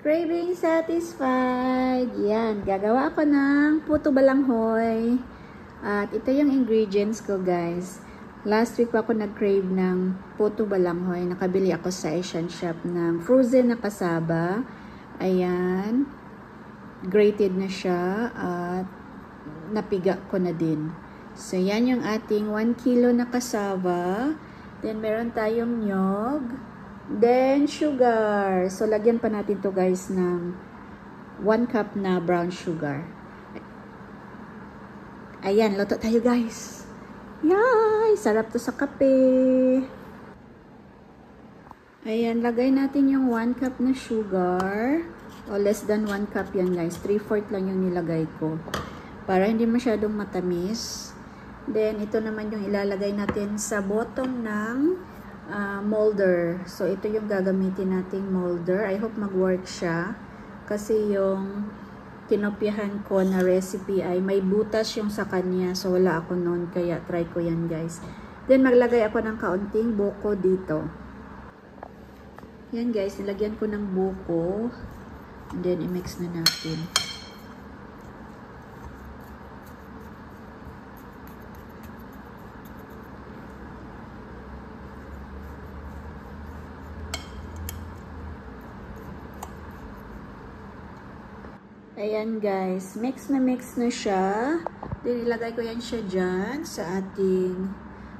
Craving satisfied. Yan, gagawa ako ng puto balanghoy. At ito yung ingredients ko, guys. Last week pa ako nag-crave ng puto balanghoy. Nakabili ako sa Asian shop ng frozen na kasaba. Ayan. Grated na siya at napiga ko na din. So, yan yung ating 1 kilo na kasaba. Then, meron tayong nyog. Then, sugar. So, lagyan pa natin to guys ng 1 cup na brown sugar. Ayan, luto tayo guys. Yay! Sarap to sa kape. Ayan, lagay natin yung 1 cup na sugar. O less than 1 cup yan guys. 3/4 lang yung nilagay ko. Para hindi masyadong matamis. Then, ito naman yung ilalagay natin sa bottom ng molder. So, ito yung gagamitin nating molder. I hope mag-work siya. Kasi yung kinopyahan ko na recipe ay may butas yung sa kanya. So, wala ako noon. Kaya, try ko yan, guys. Then, maglagay ako ng kaunting buko dito. Yan, guys. Nilagyan ko ng buko. And then, i-mix na natin. Ayan guys, mix na siya. Then ilagay ko yan siya dyan sa ating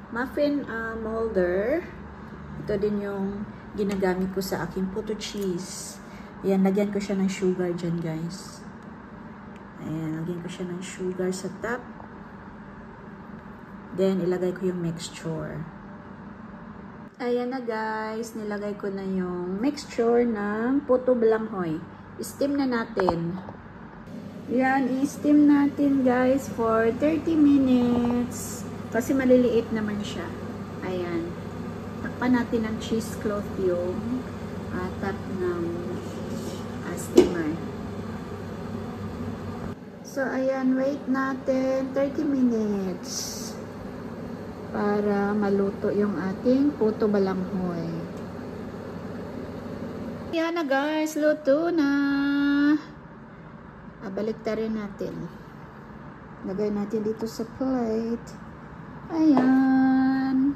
muffin molder. Ito din yung ginagamit ko sa aking puto cheese. Ayan, lagyan ko siya ng sugar dyan guys. Ayan, lagyan ko siya ng sugar sa top. Then ilagay ko yung mixture. Ayan na guys, nilagay ko na yung mixture ng puto balanghoy. Steam na natin. Yan, i-steam natin guys for 30 minutes. Kasi maliliit naman siya. Ayan. Takpan natin ng cheesecloth yung top ng steamer. So, ayan, wait natin 30 minutes para maluto yung ating puto balanghoy. Ayan na guys, luto na. Baliktarin natin. Lagay natin dito sa plate. Ayan.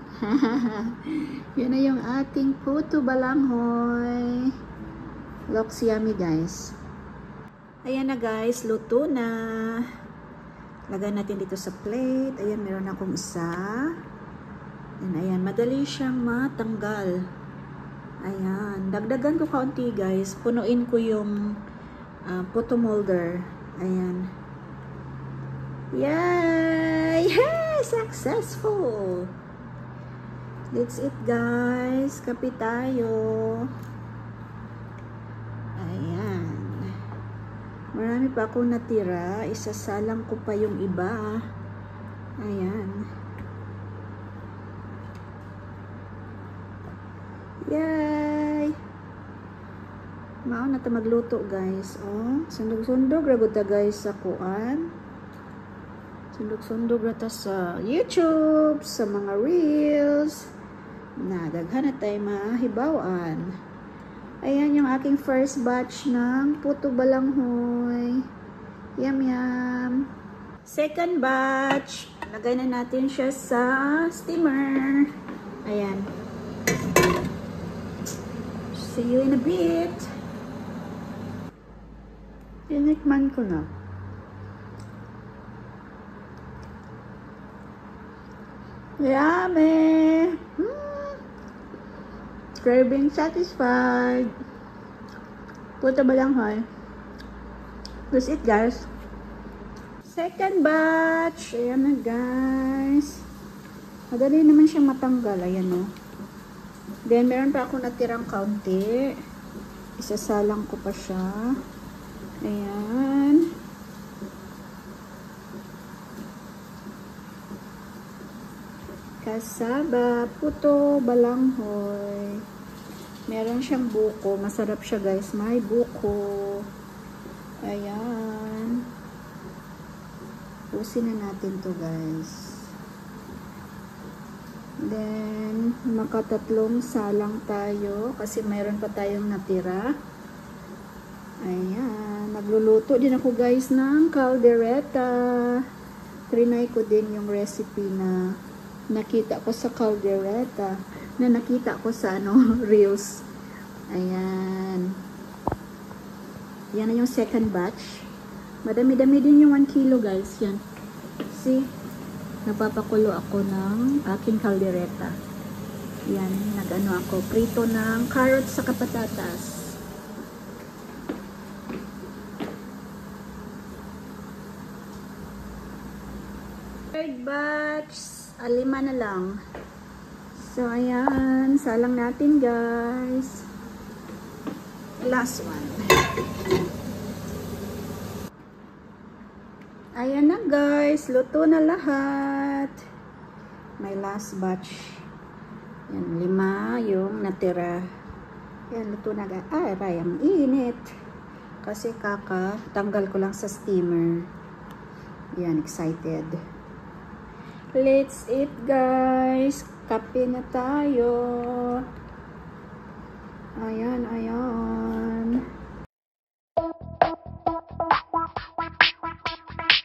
Yan na yung ating puto balanghoy. Looks yummy guys. Ayan na guys, luto na. Lagay natin dito sa plate. Ayan, meron akong isa. Ayan, madali siyang matanggal. Ayan, dagdagan ko kaunti guys. Punuin ko yung puto molder. Ayan. Yay! Hey! Successful! That's it guys. Kape tayo. Ayan. Marami pa akong natira. Isasalang ko pa yung iba. Ayan. Yay! Mao na ta magluto guys. Oh, sundog-sundog ra gud ta guys sa kuan. Sundog-sundog ra ta sa YouTube, sa mga reels. Na daghan na tay mahibaw-an. Ayan yung aking first batch ng puto balanghoy. Yum yum. Second batch. Lagay na natin siya sa steamer. Ayan. See you in a bit. Tinikman ko na. Yummy! Craving satisfied. Puto balanghoy. That's it guys. Second batch. Ayan na guys. Madali naman siyang matanggal. Ayan o. Then meron pa ako natirang kaunti. Isasalang ko pa siya. Ayan. Kasaba, puto balanghoy. Meron siyang buko. Masarap siya guys. May buko. Ayan. Pusin na natin to guys. Then, makatatlong salang tayo kasi mayroon pa tayong natira. Ayan. Nagluluto din ako guys ng caldereta. Trinay ko din yung recipe na nakita ko sa caldereta. Na nakita ko sa reels. Ayan. Yan na yung second batch. Madami-dami din yung 1 kilo guys. Yan. See? Napapakulo ako ng aking caldereta. Yan. Nag-ano ako. Prito ng carrots sa patatas. Third batch. 5 na lang. So, ayan. Salang natin, guys. Last one. Ayan na, guys. Luto na lahat. My last batch. Yan, 5 yung natira. Yan, luto na, guys. Aray, ang init. Kasi tanggal ko lang sa steamer. Yan, excited. Let's eat, guys. Kape na tayo. Ayan, ayan.